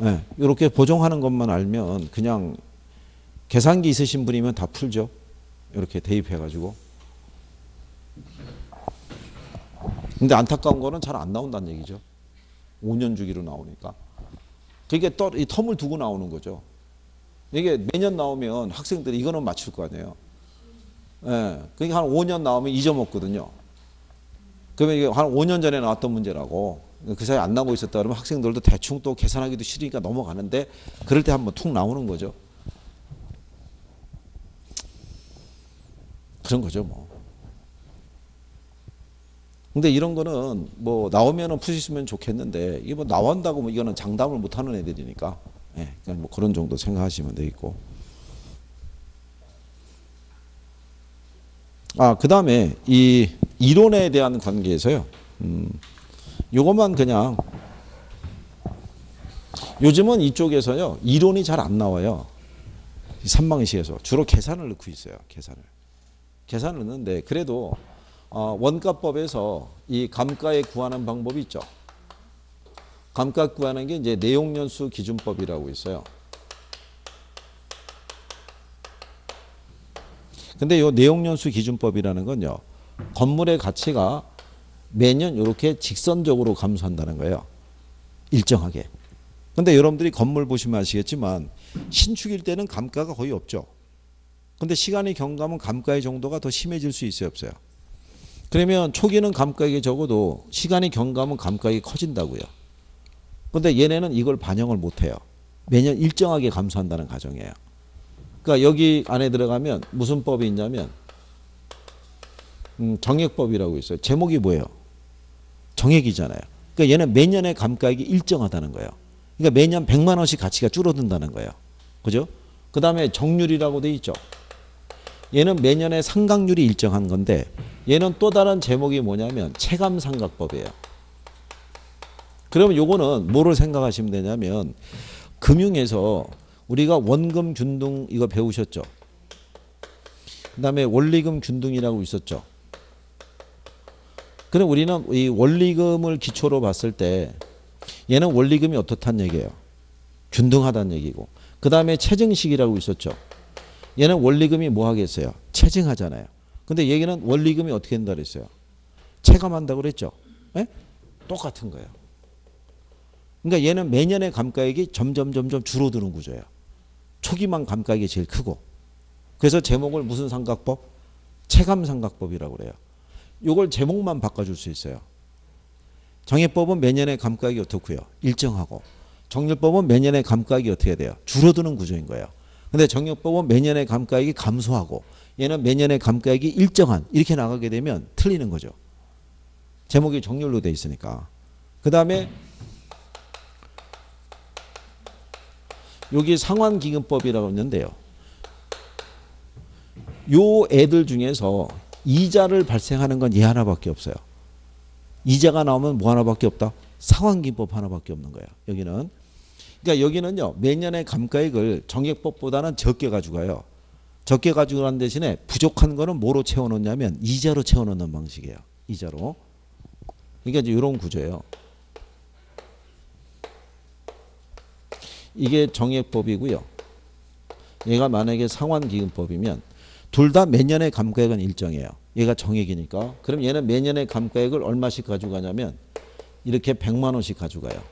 예, 이렇게 보정하는 것만 알면 그냥 계산기 있으신 분이면 다 풀죠. 이렇게 대입해가지고. 근데 안타까운 거는 잘 안 나온다는 얘기죠. 5년 주기로 나오니까. 그게 또 이 텀을 두고 나오는 거죠. 이게 매년 나오면 학생들이 이거는 맞출 거 아니에요. 예. 그러니까 한 5년 나오면 잊어먹거든요. 그러면 이게 한 5년 전에 나왔던 문제라고 그 사이에 안 나오고 있었다 그러면 학생들도 대충 또 계산하기도 싫으니까 넘어가는데 그럴 때 한번 툭 나오는 거죠. 그런 거죠, 뭐. 근데 이런 거는 뭐 나오면은 푸시면 좋겠는데 이게 뭐 나온다고 뭐 이거는 장담을 못 하는 애들이니까. 예, 그러니까 뭐 그런 정도 생각하시면 되겠고. 그 다음에 이 이론에 대한 관계에서요. 요것만 그냥 요즘은 이쪽에서요. 이론이 잘 안 나와요. 삼방시에서 주로 계산을 넣고 있어요. 계산을 넣는데 그래도 원가법에서 이 감가에 구하는 방법이 있죠. 감가 구하는 게 이제 내용연수 기준법이라고 있어요. 근데 이 내용연수 기준법이라는 건요. 건물의 가치가 매년 이렇게 직선적으로 감소한다는 거예요. 일정하게. 근데 여러분들이 건물 보시면 아시겠지만 신축일 때는 감가가 거의 없죠. 근데 시간이 경과하면 감가의 정도가 더 심해질 수 있어요, 없어요? 그러면 초기는 감가액이 적어도 시간이 경과하면 감가액이 커진다고요. 근데 얘네는 이걸 반영을 못해요. 매년 일정하게 감소한다는 가정이에요. 그러니까 여기 안에 들어가면 무슨 법이 있냐면 정액법이라고 있어요. 제목이 뭐예요? 정액이잖아요. 그러니까 얘는 매년의 감가액이 일정하다는 거예요. 그러니까 매년 100만 원씩 가치가 줄어든다는 거예요. 그죠? 그 다음에 정률이라고 돼 있죠. 얘는 매년의 상각률이 일정한 건데 얘는 또 다른 제목이 뭐냐면 체감상각법이에요. 그러면 요거는 뭐를 생각하시면 되냐면 금융에서 우리가 원금 균등 이거 배우셨죠. 그 다음에 원리금 균등이라고 있었죠. 그럼 우리는 이 원리금을 기초로 봤을 때 얘는 원리금이 어떻다는 얘기예요. 균등하다는 얘기고. 그 다음에 체증식이라고 있었죠. 얘는 원리금이 뭐 하겠어요? 체증하잖아요. 근데 얘기는 원리금이 어떻게 된다 그랬어요? 체감한다고 그랬죠. 네? 똑같은 거예요. 그러니까 얘는 매년의 감가액이 점점 줄어드는 구조예요. 초기만 감가액이 제일 크고. 그래서 제목을 무슨 상각법? 체감상각법이라고 그래요. 이걸 제목만 바꿔줄 수 있어요. 정액법은 매년의 감가액이 어떻고요? 일정하고. 정률법은 매년의 감가액이 어떻게 돼요? 줄어드는 구조인 거예요. 근데 정액법은 매년의 감가액이 감소하고 얘는 매년의 감가액이 일정한 이렇게 나가게 되면 틀리는 거죠. 제목이 정률로 돼 있으니까. 그 다음에 여기 상환기금법이라고 있는데요. 요 애들 중에서 이자를 발생하는 건 얘 하나밖에 없어요. 이자가 나오면 뭐 하나밖에 없다? 상환기금법 하나밖에 없는 거예요. 여기는. 그러니까 여기는요. 매년의 감가액을 정액법보다는 적게 가져가요. 적게 가져가는 대신에 부족한 거는 뭐로 채워놓냐면 이자로 채워놓는 방식이에요. 이자로. 그러니까 이제 이런 구조예요. 이게 정액법이고요. 얘가 만약에 상환기금법이면 둘 다 매년의 감가액은 일정해요. 얘가 정액이니까. 그럼 얘는 매년의 감가액을 얼마씩 가져가냐면 이렇게 100만 원씩 가져가요.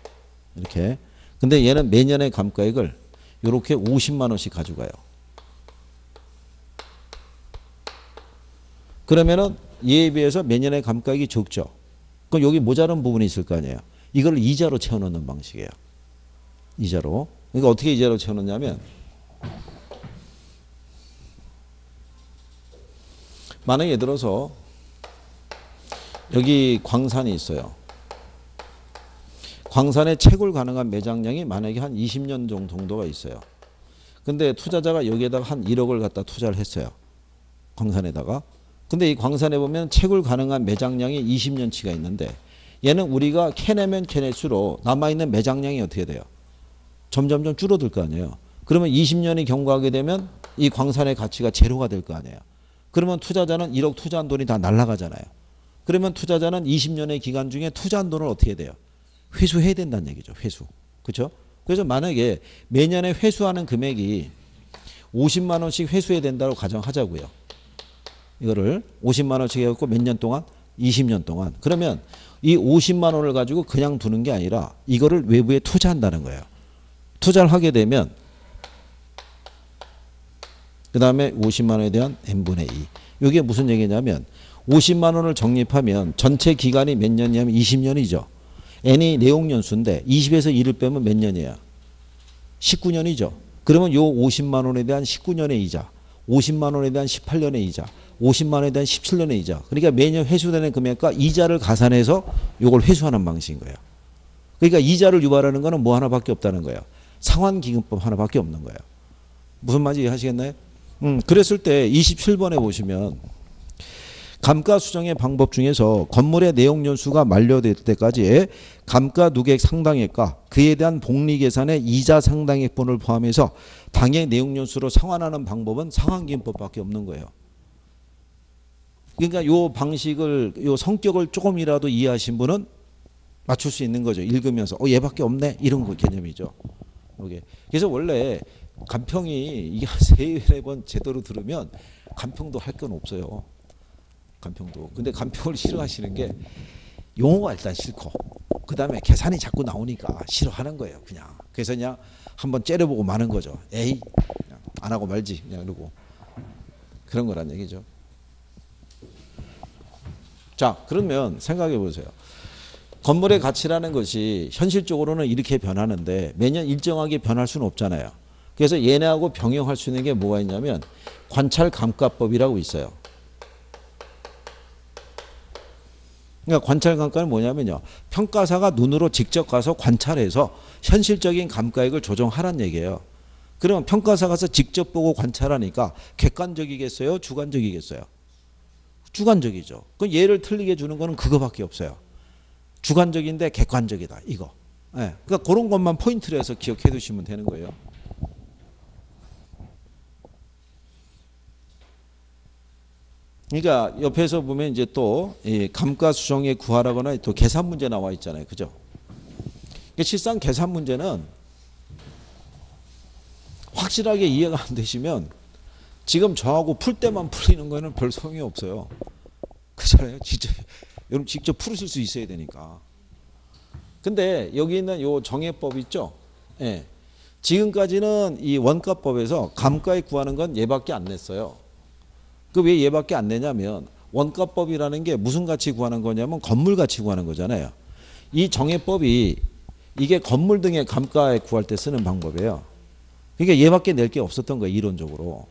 이렇게. 근데 얘는 매년의 감가액을 이렇게 50만 원씩 가져가요. 그러면은 얘에 비해서 매년의 감가액이 적죠. 그럼 여기 모자란 부분이 있을 거 아니에요. 이걸 이자로 채워넣는 방식이에요. 이자로. 그러니까 어떻게 이자로 채워넣냐면 만약에 예를 들어서 여기 광산이 있어요. 광산에 채굴 가능한 매장량이 만약에 한 20년 정도가 있어요. 근데 투자자가 여기에다가 한 1억을 갖다 투자를 했어요. 광산에다가. 근데 이 광산에 보면 채굴 가능한 매장량이 20년치가 있는데 얘는 우리가 캐내면 캐낼수록 남아있는 매장량이 어떻게 돼요? 점점 줄어들 거 아니에요. 그러면 20년이 경과하게 되면 이 광산의 가치가 제로가 될 거 아니에요. 그러면 투자자는 1억 투자한 돈이 다 날아가잖아요. 그러면 투자자는 20년의 기간 중에 투자한 돈을 어떻게 돼요? 회수해야 된다는 얘기죠. 회수. 그렇죠? 그래서 만약에 매년에 회수하는 금액이 50만 원씩 회수해야 된다고 가정하자고요. 이거를 50만 원씩 해갖고 몇 년 동안? 20년 동안. 그러면 이 50만 원을 가지고 그냥 두는 게 아니라 이거를 외부에 투자한다는 거예요. 투자를 하게 되면 그 다음에 50만 원에 대한 n분의 2. 이게 무슨 얘기냐면 50만 원을 적립하면 전체 기간이 몇 년이냐면 20년이죠. n이 내용연수인데 20에서 2를 빼면 몇 년이에요? 19년이죠. 그러면 요 50만 원에 대한 19년의 이자, 50만 원에 대한 18년의 이자, 50만 원에 대한 17년의 이자. 그러니까 매년 회수되는 금액과 이자를 가산해서 요걸 회수하는 방식인 거예요. 그러니까 이자를 유발하는 거는 뭐 하나밖에 없다는 거예요. 상환기금법 하나밖에 없는 거예요. 무슨 말인지 이해하시겠나요? 그랬을 때 27번에 보시면 감가 수정의 방법 중에서 건물의 내용 연수가 만료될 때까지 감가 누계액 상당액과 그에 대한 복리 계산의 이자 상당액분을 포함해서 당해 내용 연수로 상환하는 방법은 상환기금법밖에 없는 거예요. 그러니까 요 방식을 요 성격을 조금이라도 이해하신 분은 맞출 수 있는 거죠. 읽으면서 얘밖에 없네 이런 거 개념이죠. 이게. 그래서 원래 간평이 이게 세 번 제대로 들으면 간평도 할 건 없어요. 간평도. 근데 간평을 싫어하시는 게 용어가 일단 싫고 그 다음에 계산이 자꾸 나오니까 싫어하는 거예요. 그냥. 그래서 그냥 한번 째려보고 마는 거죠. 에이 그냥 안 하고 말지 그냥 이러고 그런 거란 얘기죠. 자 그러면 생각해 보세요. 건물의 가치라는 것이 현실적으로는 이렇게 변하는데 매년 일정하게 변할 수는 없잖아요. 그래서 얘네하고 병행할 수 있는 게 뭐가 있냐면 관찰감가법이라고 있어요. 그러니까 관찰감가는 뭐냐면요. 평가사가 눈으로 직접 가서 관찰해서 현실적인 감가액을 조정하라는 얘기예요. 그러면 평가사 가서 직접 보고 관찰하니까 객관적이겠어요? 주관적이겠어요? 주관적이죠. 그럼 얘를 틀리게 주는 거는 그거밖에 없어요. 주관적인데 객관적이다. 이거. 네. 그러니까 그런 것만 포인트로 해서 기억해 두시면 되는 거예요. 그러니까 옆에서 보면 이제 또 감가수정액 구하라거나 또 계산 문제 나와 있잖아요. 그죠? 그러니까 실상 계산 문제는 확실하게 이해가 안 되시면 지금 저하고 풀 때만 풀리는 거는 별 소용이 없어요. 그렇잖아요. 진짜 여러분 직접 풀으실 수 있어야 되니까. 근데 여기 있는 요 정해법 있죠? 예. 지금까지는 이 원가법에서 감가액 구하는 건 얘밖에 안 냈어요. 그 왜 얘밖에 안 내냐면 원가법이라는 게 무슨 가치 구하는 거냐면 건물 가치 구하는 거잖아요. 이 정해법이 이게 건물 등의 감가액 구할 때 쓰는 방법이에요. 그러니까 얘밖에 낼 게 없었던 거예요. 이론적으로.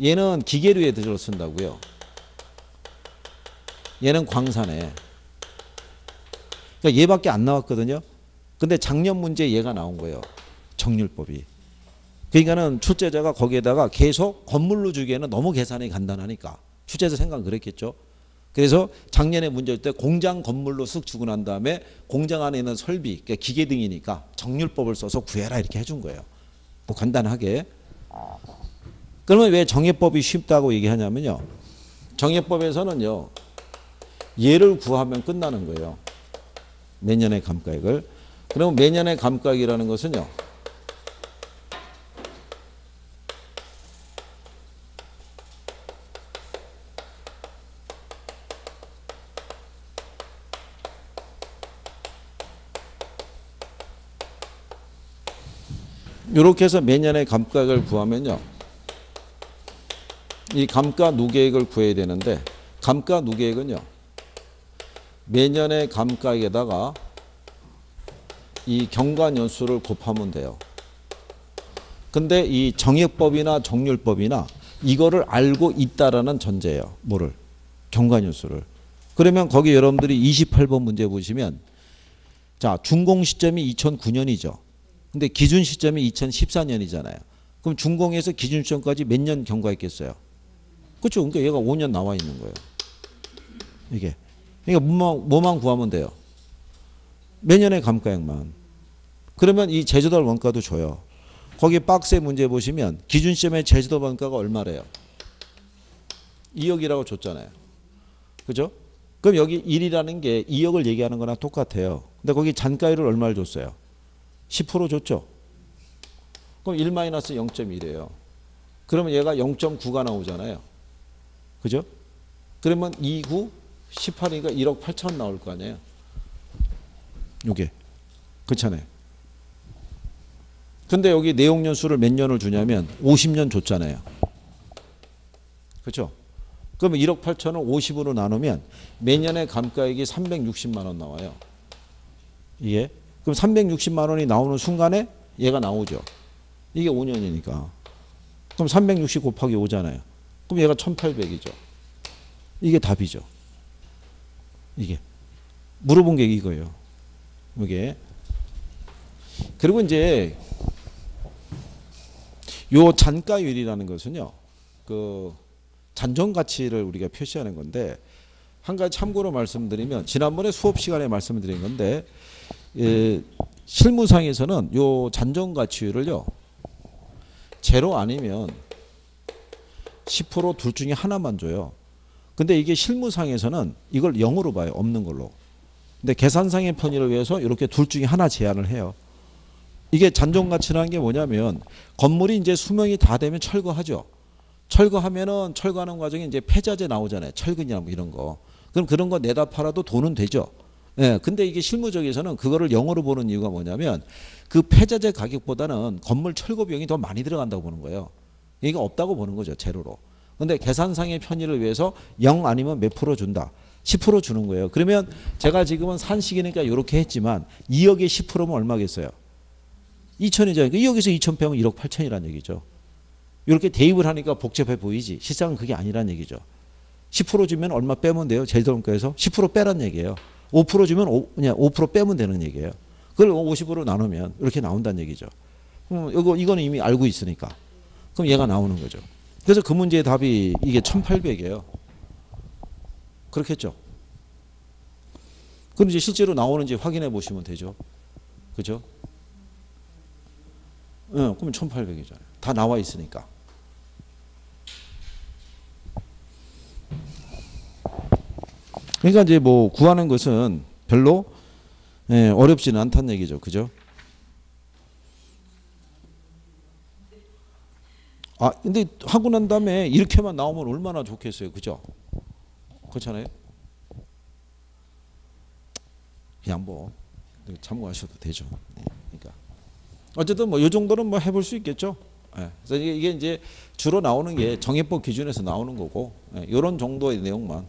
얘는 기계류에 들어 쓴다고요. 얘는 광산에. 그러니까 얘밖에 안 나왔거든요. 근데 작년 문제 얘가 나온 거예요. 정률법이. 그러니까는 출제자가 거기에다가 계속 건물로 주기에는 너무 계산이 간단하니까 출제자 생각은 그랬겠죠. 그래서 작년에 문제일 때 공장 건물로 쓱 주고 난 다음에 공장 안에 있는 설비, 그러니까 기계 등이니까 정률법을 써서 구해라 이렇게 해준 거예요. 뭐 간단하게. 그러면 왜 정해법이 쉽다고 얘기하냐면요. 정해법에서는요. 얘를 구하면 끝나는 거예요. 매년의 감가액을. 그러면 매년의 감가액이라는 것은요. 이렇게 해서 매년의 감가액을 구하면요. 이 감가 누계액을 구해야 되는데 감가 누계액은요. 매년의 감가액에다가 이 경과년수를 곱하면 돼요. 근데 이 정액법이나 정률법이나 이거를 알고 있다라는 전제예요. 뭐를? 경과년수를. 그러면 거기 여러분들이 28번 문제 보시면 자, 준공 시점이 2009년이죠. 근데 기준 시점이 2014년이잖아요. 그럼 준공에서 기준 시점까지 몇 년 경과했겠어요? 그렇죠. 그러니까 얘가 5년 나와 있는 거예요. 이게. 그러니까 뭐만 구하면 돼요? 매년의 감가액만. 그러면 이 제조달 원가도 줘요. 거기 박스의 문제 보시면 기준 시점의 제조달 원가가 얼마래요? 2억이라고 줬잖아요. 그죠? 그럼 여기 1이라는 게 2억을 얘기하는 거나 똑같아요. 근데 거기 잔가율을 얼마를 줬어요? 10% 줬죠. 그럼 1-0.1이에요. 그러면 얘가 0.9가 나오잖아요. 그죠? 그러면 2, 9, 18이니까 1억 8천 나올 거 아니에요. 요게. 그렇잖아요. 근데 여기 내용연수를 몇 년을 주냐면 50년 줬잖아요. 그렇죠? 그러면 1억 8천을 50으로 나누면 매년의 감가액이 360만 원 나와요. 이게. 그럼 360만 원이 나오는 순간에 얘가 나오죠. 이게 5년이니까. 그럼 360 곱하기 5잖아요. 그럼 얘가 1800이죠. 이게 답이죠. 이게. 물어본 게 이거예요. 이게. 그리고 이제 요 잔가율이라는 것은요. 그 잔존 가치를 우리가 표시하는 건데 한 가지 참고로 말씀드리면 지난번에 수업 시간에 말씀드린 건데 실무상에서는 요 잔존 가치율을요. 제로 아니면 10% 둘 중에 하나만 줘요. 근데 이게 실무상에서는 이걸 0으로 봐요. 없는 걸로. 근데 계산상의 편의를 위해서 이렇게 둘 중에 하나 제한을 해요. 이게 잔존가치라는 게 뭐냐면 건물이 이제 수명이 다 되면 철거하죠. 철거하면은 철거하는 과정에 이제 폐자재 나오잖아요. 철근이나 뭐 이런 거. 그럼 그런 거 내다 팔아도 돈은 되죠. 예. 근데 이게 실무적에서는 그거를 0으로 보는 이유가 뭐냐면 그 폐자재 가격보다는 건물 철거 비용이 더 많이 들어간다고 보는 거예요. 이게 없다고 보는 거죠. 제로로. 근데 계산상의 편의를 위해서 0 아니면 몇 프로 준다. 10% 주는 거예요. 그러면 제가 지금은 산식이니까 이렇게 했지만 2억에 10%면 얼마겠어요? 2천이죠. 2억에서 2천 빼면 1억 8천이라는 얘기죠. 이렇게 대입을 하니까 복잡해 보이지. 실상은 그게 아니란 얘기죠. 10% 주면 얼마 빼면 돼요? 제조원가에서 10% 빼란 얘기예요. 5% 주면 그냥 5% 빼면 되는 얘기예요. 그걸 50으로 나누면 이렇게 나온다는 얘기죠. 이거는 이미 알고 있으니까. 그럼 얘가 나오는 거죠. 그래서 그 문제의 답이 이게 1800이에요. 그렇겠죠. 그럼 이제 실제로 나오는지 확인해 보시면 되죠. 그죠? 그러면 1800이잖아요. 다 나와 있으니까. 그러니까 이제 뭐 구하는 것은 별로 어렵지는 않다는 얘기죠. 그죠? 아, 근데 하고 난 다음에 이렇게만 나오면 얼마나 좋겠어요. 그죠? 그렇잖아요. 그냥 뭐 참고하셔도 되죠. 그러니까 어쨌든 뭐 이 정도는 뭐 해볼 수 있겠죠. 그래서 이게 이제 주로 나오는 게 정해법 기준에서 나오는 거고 이런 정도의 내용만.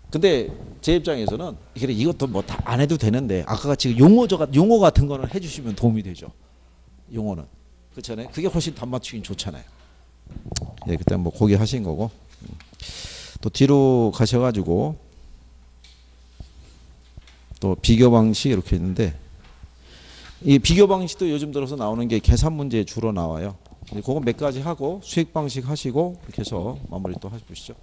근데 제 입장에서는 이것도 뭐 다 안 해도 되는데 아까 같이 용어 같은 거는 해주시면 도움이 되죠. 용어는 그렇잖아요. 그게 훨씬 답 맞추기 좋잖아요. 그때 뭐 거기 하신 거고 또 뒤로 가셔가지고 또 비교 방식 이렇게 있는데 이 비교 방식도 요즘 들어서 나오는 게 계산 문제에 주로 나와요. 그거 몇 가지 하고 수익 방식 하시고 이렇게 해서 마무리 또 해보시죠.